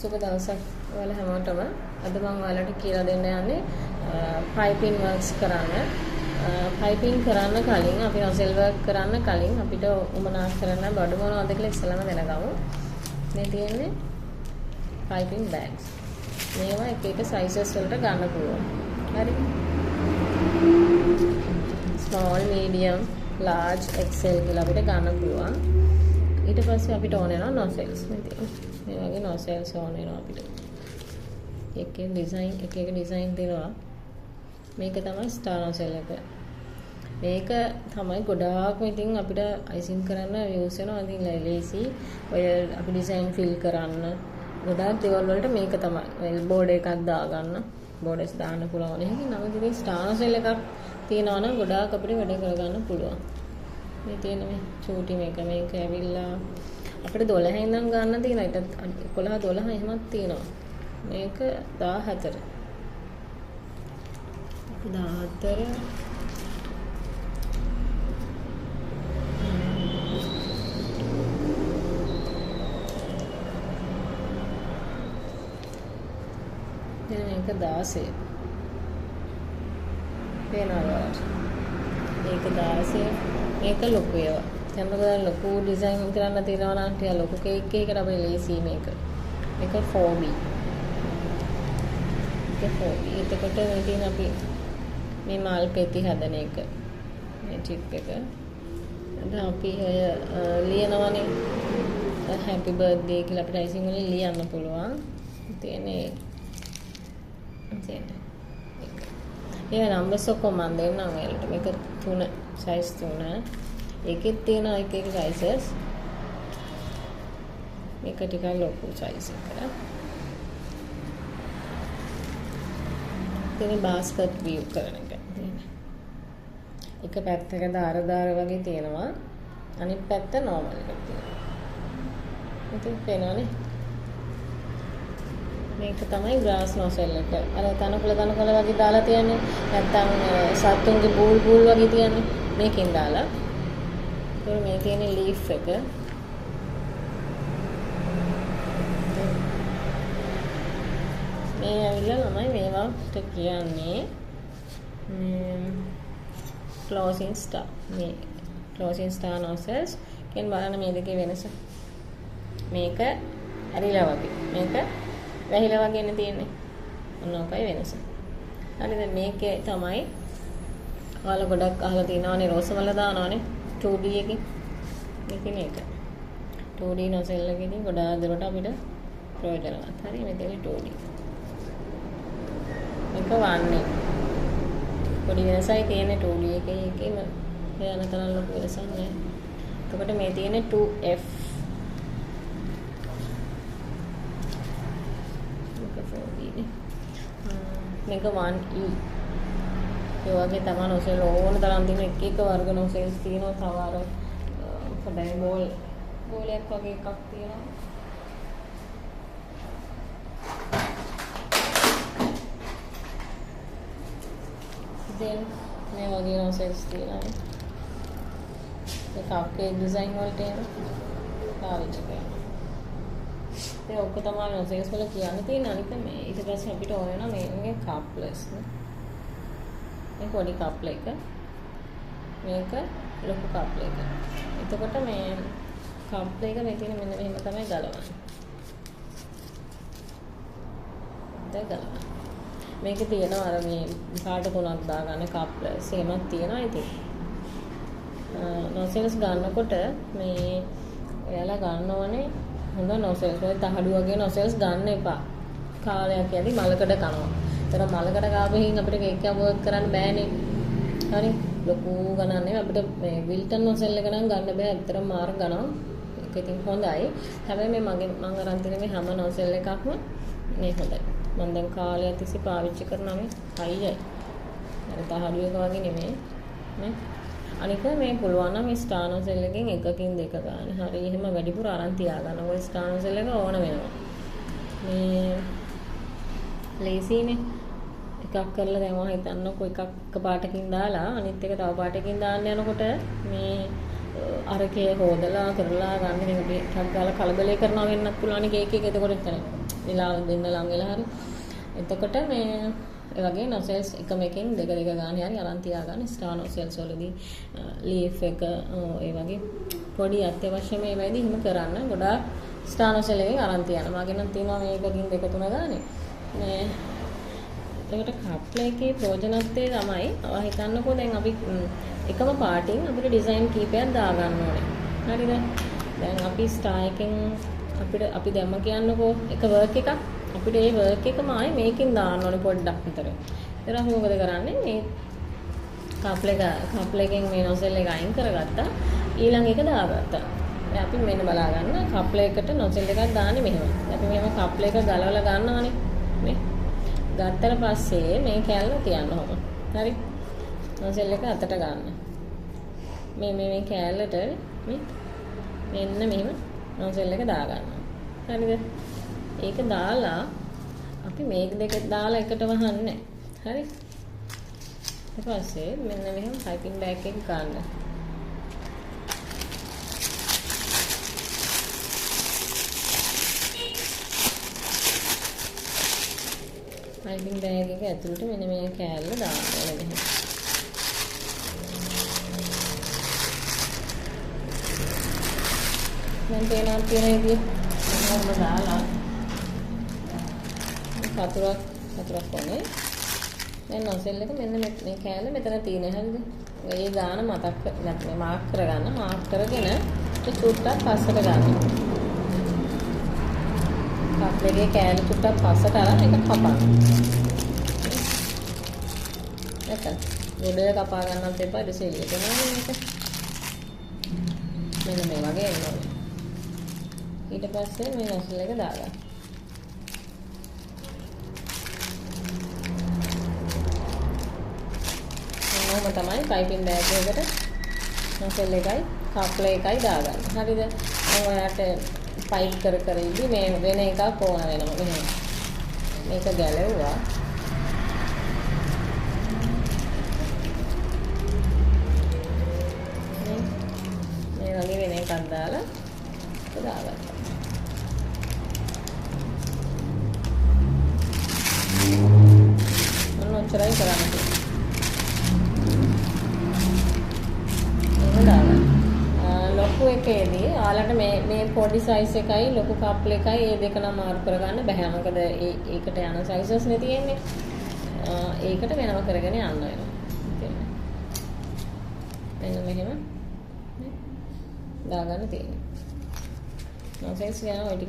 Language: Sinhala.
සුබ දවසක් ඔයාලා හැමෝටම. අද මම ඔයාලට කියලා දෙන්න යන්නේ පයිපින් වර්ක්ස් කරන්න. පයිපින් කරන්න කලින් අපි නොසෙල් වර්ක් කරන්න කලින් අපිට උමනා කරන්න බඩු මොනවද කියලා ඉස්සෙල්ලාම දැනගමු. මේ තියෙන්නේ පයිපින් බෑග්ස්. මේවා එක එක සයිසස් වලට ගන්න පුළුවන්. හරි. small, medium, large, XL කියලා අපිට ගන්න පුළුවන්. ඊට පස්සේ අපිට ඕන වෙනවා නොසෙල්ස්. මේ වගේ නොසෙල්ස් ඕන වෙනවා අපිට. එක එක ඩිසයින් දෙනවා. මේක තමයි ස්ටාර් නොසෙල් එක. මේක තමයි ගොඩාක්ම ඉතින් අපිට අයිසින් කරන්න යූස් වෙනවා. ඉතින් ලේසි ඔය අපි ඩිසයින් ෆිල් කරන්න ගොඩාක් දේවල් වලට මේක තමයි. බෝඩ් එකක් දාගන්න, බෝඩර්ස් දාන්න පුළුවන්. එහෙනම් නම් ඉතින් ස්ටාර් නොසෙල් එකක් තියනවා නම් ගොඩාක් අපිට වැඩ කරගන්න පුළුවන්. මේ තියෙන මේ චූටි මේක ඇවිල්ලා අපිට 12 ඉඳන් ගන්න තියෙනවා. ඊට 11 12 එහෙමත් තියෙනවා. මේක 14. 14 දැන් මේක 16. පේනවා. මේක 16. මේක ලොකු ඒවා. දැන් ලොකු ඩිසයින් කරන්න තියෙනවා නම් ටික ලොකු කේක් එකකට අපේ ලේසි මේක. මේක 4B. මේක 4B. එතකොට මේ තියෙන අපි මේ මල් පෙති හදන එක. මේ චිප් එක. දැන් අපි ඔය ලියනවනේ happy birthday කියලා අපිට අයිසින් වලින් ලියන්න පුළුවන්. තියෙන්නේ ඒ නම්බර්ස් ඔක්කොම මම දෙන්නම් ඔයාලට. මේක 3 size 3. ඒකෙත් තියෙන එක sizes. මේක ටිකක් ලොකු size එක. ඉතින් basket view කරන එක. එක පැත්තක දාර වගේ තියෙනවා. අනිත් පැත්ත normal එකක් තියෙනවා. ඉතින් පේනවනේ. මේක තමයි ග්‍රාස් නොසෙල් එක. අර තනකොළ වගේ දාලා තියන්නේ. නැත්තම් සත්තුන්ගේ බූල් වගේ තියන්නේ. මේකෙන් දාලා. ඒක මේ තියෙන ලීෆ් එක. මේ ඇවිල්ලා තමයි මේවට කියන්නේ closing star. මේ closing star nozzles. කියන බලන්න මේ දෙකේ වෙනස. මේක ඇරිලා වගේ. මේක වැහිලා වගේනේ තියෙන්නේ. ඔන්න ඔකයි වෙනස. හරිද? මේකේ තමයි ඔයාලා ගොඩක් අහලා තියෙනවානේ රෝසමල දානවානේ 2D එකකින්. මේක 2D නොසෙල් එකකින් ගොඩාක් දුරට අපිට ප්‍රයෝජනවත්. හරි මෙතන 2D. මේක 1D. පොඩි වෙනසයි තියෙන්නේ 2D එකේම යන තරම් ලොකු වෙනසක් නෑ. එතකොට මේ තියෙන්නේ 2F. මේක 1E. ඒ වගේ තමයි නොසෙල් ඕන තරම් තියෙන එක වර්ග නොසෙල්ස් තියෙනවා. තව අර පොඩි බෝලයක් වගේ එකක් තියෙනවා. දැන් මේ වගේ නොසෙල්ස් තියෙනවා. ඒක අපේ ඩිසයින් වලට පාවිච්චි කරනවා. ඒ ඔක්කොම තමයි නොසෙල්ස් වල කියන්න තියෙන අනික මේ ඊට පස්සේ අපිට ඕන වෙනවා මේකේ කප්ලර්ස් නේ. මේ පොඩි කප්ලර් එක. මේක ලොකු කප්ලර් එක. එතකොට මේ කප්ලර් එක මේ තියෙන මෙන්න මෙහෙම තමයි ගලවන්නේ. දැන් ගලවන්න. මේකේ තියෙනවා අර මේ කාට කොනක් දාගන්න කප්ලර්ස් එහෙමත් තියෙනවා ඉතින්. නොසෙල්ස් ගන්නකොට මේ ඔයාලා ගන්න ඕනේ හොඳ නොසෙල්ස් වල තහඩු වගේ නොසෙල්ස් ගන්න එපා. කාලයක් යද්දි මලකඩ කනවා. ඒතර මලකඩ කාපෙහින් අපිට කේක් එක වර්ක් කරන්න බෑනේ. හරි. ලොකු ගණන් නෙවෙයි අපිට මේ විල්ටන් නොසෙල් එක නම් ගන්න බෑ. ඇත්තටම මාර ගණන්. ඒක ඉතින් හොඳයි. හැබැයි මේ මම අරන් තියෙන මේ හැම නොසෙල් එකක්ම මේ හොඳයි. මම දැන් කාලයක් තිස්සේ පාවිච්චි කරනවා මේ හයියයි. අර තහඩු එක වගේ නෙමෙයි. නේ? අනික මේ පුළුවන් නම් මේ ස්ටාර් නොසෙල් එකෙන් එකකින් දෙක ගන්න. හරි එහෙම වැඩිපුර අරන් තියාගන්න. ඔය ස්ටාර් නොසෙල් එක ඕන වෙනවා. මේ ලේසිනේ. එකක් කරලා දැන් මම හිතන්නකෝ එකක් පාටකින් දාලා අනිත් එක තව පාටකින් දාන්න යනකොට මේ අරකේ හොදලා කරලා ගන්න කෙනෙකුට ටක් ගාලා කලබලේ කරනවා වෙන්නත් පුළුවන් කේක් එක. එතකොට එතන වෙලාව දෙන්න ලඟ වෙලා හරි. එතකොට මේ ඒ වගේ නොසෙල්ස් එකම එකෙන් දෙක ගන්න හරි අරන් තියාගන්න ස්ටාර් නොසෙල්ස් වලදී ලීෆ් එක ඒ වගේ පොඩි අත්‍යවශ්‍ය මේ වෙයිදී හිම කරන්න ගොඩාක් ස්ටාර් නොසෙල් එකෙන් අරන් තියන්න. මගේ නම් තියෙනවා මේකකින් දෙක තුන ගානේ. මේ එතකොට කප්ල එකේ ප්‍රයෝජනත්වය තමයි ඔය හිතන්නකෝ දැන් අපි එකම පාටින් අපිට ඩිසයින් කීපයක් දාගන්න ඕනේ. හරිද? දැන් අපි ස්ටාර් එකෙන් අපි දැම්ම කියන්නකෝ එක වර්ක් එකක් අපිට ඒ වර්ක් එකම ආයේ මේකෙන් දාන්න ඕනේ පොඩ්ඩක් විතර. ඊට අපි මොකද කරන්නේ මේ කප්ල එකෙන් මේ නොසෙල් එක අයින් කරගත්තා ඊළඟ එක දාගත්තා. දැන් අපි මෙන්න බලා ගන්න කප්ල එකට නොසෙල් එකක් දාන්නේ මෙහෙම. අපි මෙහෙම කප්ල එක ගලවලා ගන්නවානේ. මේ ගත්තට පස්සේ මේ කැල්ල තියන්න ඕන. හරි? නොසෙල් එක අතට ගන්න. මේ කැල්ලට මේ මෙන්න මෙහෙම නොසෙල් එක දාගන්න. හරිද? ඒක දාලා අපි මේක දෙක දාලා එකට වහන්නේ. හරි? ඊට පස්සේ මෙන්න මෙහෙම පයිපින් බෑග් එක ගන්න. පයිපින් බෑග් එක ඇතුළට මෙන්න මේ කෑල්ල දාන්න ඕනේ මෙහෙම. දැන් තේනවා තියෙන විදිය මොනවද දාලා වතුරක් ඕනේ. දැන් නොසෙල් එක මෙන්න මේ කෑල්ල මෙතන තියෙන හැරිද? ඒ ගාන මතක් නැත්නම් මාක් කරගන්න. මාක් කරගෙන චුට්ටක් පස්සට ගන්න. කප්ලේ කෑල්ල චුට්ටක් පස්සට අරන් ඒක කපන්න. නැත්නම් ගොඩ කපා ගන්නත් එපා ඉතින් එළියට යනවා මේක. මෙන්න මේ වගේ එනවා. ඊට පස්සේ මේ නොසෙල් එක දාගන්න. මොනවද තමයි පයිපින් බෑග් එකකට නොසෙල් එකයි කප්ල එකයි දාගන්න. හරිද? දැන් ඔයාලට පයිප් කර ඉදි මේ වෙන එකක් ඕන වෙනවා මෙහෙම. මේක ගැලෙව්වා. මේ වගේ වෙන එකක් දාලා දාගන්න. ඔච්චරයි කරන්නේ. ලොකු එකේදී ඔයාලට මේ පොඩි සයිස් එකයි ලොකු කප්ල එකයි මේ දෙක නම් මාරු කරගන්න බෑ. මොකද ඒකට යන සයිසස් නේ තියෙන්නේ. ඒකට වෙනම කරගෙන යන්න වෙනවා. මෙන්න මෙහෙම දාගන්න තියෙන්නේ. නොසෙල්ස් යන ඔය ටික